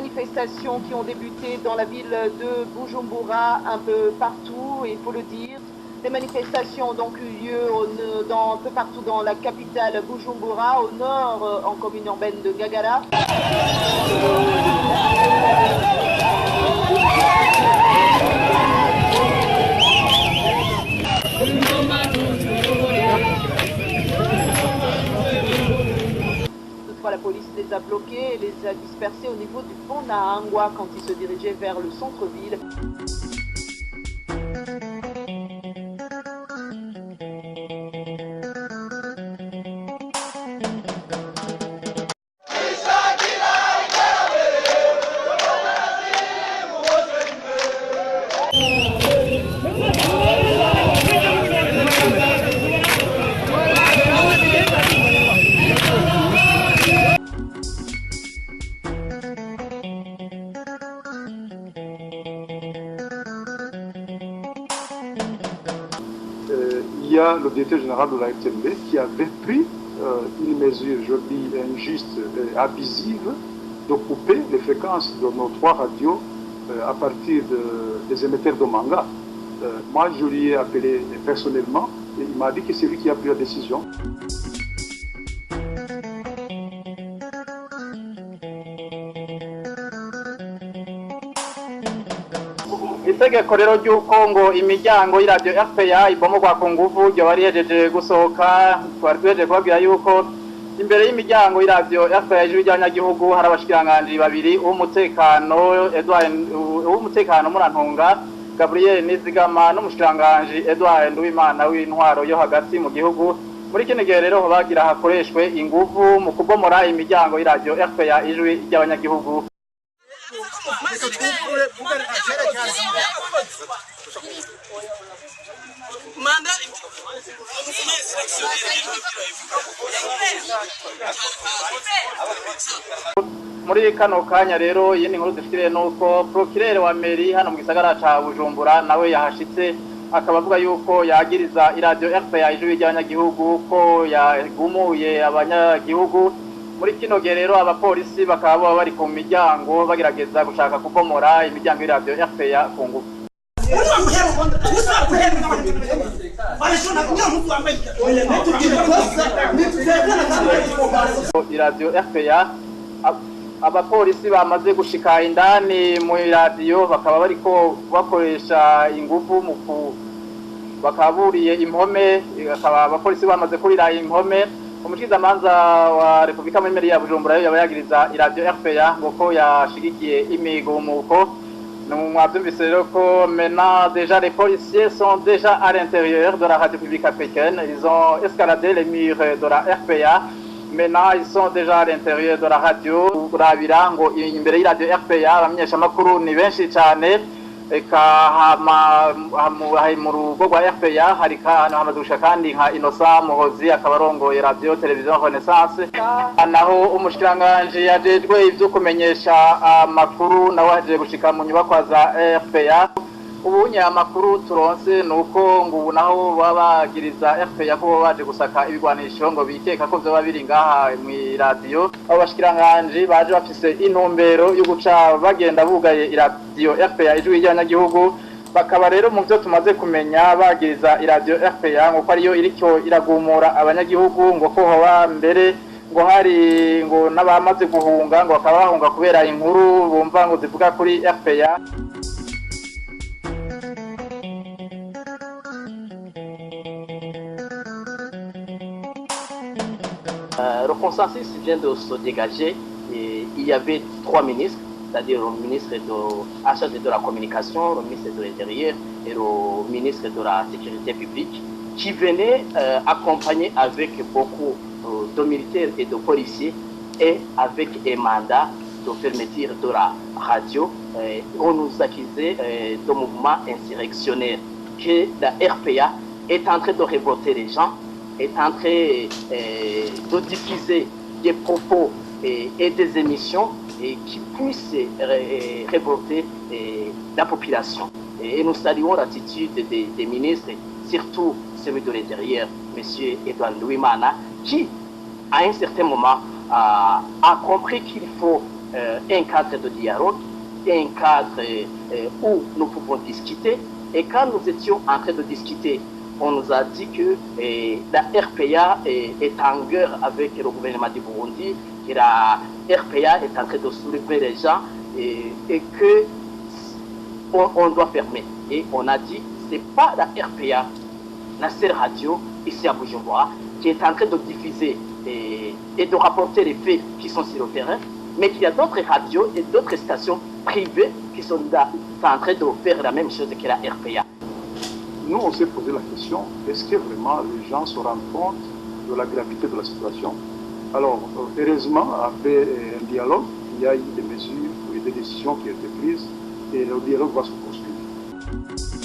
manifestations qui ont débuté dans la ville de Bujumbura, un peu partout, il faut le dire. Des manifestations ont donc eu lieu un peu partout dans la capitale Bujumbura, au nord, en commune urbaine de Ngagara. Toutefois, la police les a bloqués et les a dispersés au niveau du pont Nahangwa quand ils se dirigeaient vers le centre-ville. Il y a le directeur général de la FTNB qui avait pris une mesure, je dis, injuste et abusive de couper les fréquences de nos 3 radios à partir des émetteurs de manga. Moi, je lui ai appelé personnellement et il m'a dit que c'est lui qui a pris la décision. Itegeko rero ry'uko ngo imiryango y'iradiyo RPA ibomogwa ku nguvu ryo barihejeje gusohoka twari twejeje kubabwira yuko imbere y'imiryango y'iradiyo RPA ijwi ry'abanyagihugu hari abashikiranganji babiri uw'umutekano Murantunga Gabriel Nizigama n'umushikiranganji Edouard Nduwimana w'intwaro yo hagati mu gihugu. Muri kino gihe rero bagira hakoreshwe inguvu mu kubomora imiryango y'iradiyo RPA ijwi ry'abanyagihugu. Muri kano kanya rero iyi ni nkuru dufite nuko procureur wa mairie hano mu gisagara ca Bujumbura nawe yahashitse akaba avuga yuko yagiriza iradiyo RPA ijwi ry'abanyagihugu ko yagumuye abanyagihugu. Muri kino gihe rero abapolisi bakaba bari ku miryango bagerageza gushaka kubomora imiryango y'iradiyo RPA ku ngufu. Iradiyo RPA abapolisi bamaze gushika indani mu iradiyo bakaba bariko bakoresha ingufu mu bakaburiye impome, akaba abapolisi bamaze kurira impome. Umushikizamanza wa Republika muri mairie ya Bujumbura yaba yagiriza iradiyo RPA ngo ko yashigikiye imigumuko. Mwabyumvise rero ko maintenant déjà les policiers sont déjà à l'intérieur de la radio publique africaine. Ils ont escaladé les murs de la RPA. Maintenant ils sont déjà à l'intérieur de la radio. Urabira ngo imbere y'iradiyo RPA abamenyeshamakuru ni benshi cyane. Eka mu rugo rwa RPA hari hamaze gushika kandi nka Innocent Muhozi akaba arongoye radio television Renaissance. Naho umushikiranganji yajejwe ivyo kumenyesha amakuru nawe aje gushika mu nyubakwa za RPA. Ubunye amakuru turonse nuko ngo ubu naho babagiriza RPA ko baje gusaka ibigwanisho ngo bikeka ko vyo babiri ngaha mu radio. Abo bashikiranganje baje bafise intumbero yo guca bagenda bugaye iradiyo RPA ijwi ry'abanyagihugu. Bakaba rero mu byo tumaze kumenya bagiriza iradiyo RPA ngo ko ariyo iriko iragumura abanyagihugu, ngo ko hoba mbere ngo hari ngo n'abamaze guhunga ngo bakaba bahunga kubera inkuru bumva ngo zivuga kuri RPA. Le consensus vient de se dégager et il y avait 3 ministres, c'est-à-dire le ministre en charge de la communication, le ministre de l'Intérieur et le ministre de la Sécurité publique qui venaient accompagnés avec beaucoup de militaires et de policiers et avec un mandat de fermeture de la radio. On nous accusait de mouvement insurrectionnaire, que la RPA est en train de révolter les gens, est en train de diffuser des propos et des émissions qui puissent révolter la population. Et nous saluons l'attitude des ministres, surtout celui de l'Intérieur, M. Edouard Nduwimana, qui, à un certain moment, a compris qu'il faut un cadre de dialogue, un cadre où nous pouvons discuter. Et quand nous étions en train de discuter, on nous a dit que la RPA est en guerre avec le gouvernement du Burundi, que la RPA est en train de soulever les gens et que on doit fermer. Et on a dit, ce n'est pas la RPA, la seule radio ici à Bujumbura, qui est en train de diffuser et de rapporter les faits qui sont sur le terrain, mais qu'il y a d'autres radios et d'autres stations privées qui sont en train de faire la même chose que la RPA. Nous, on s'est posé la question, est-ce que vraiment les gens se rendent compte de la gravité de la situation? Alors, heureusement, après un dialogue, il y a eu des mesures et des décisions qui ont été prises et le dialogue va se poursuivre.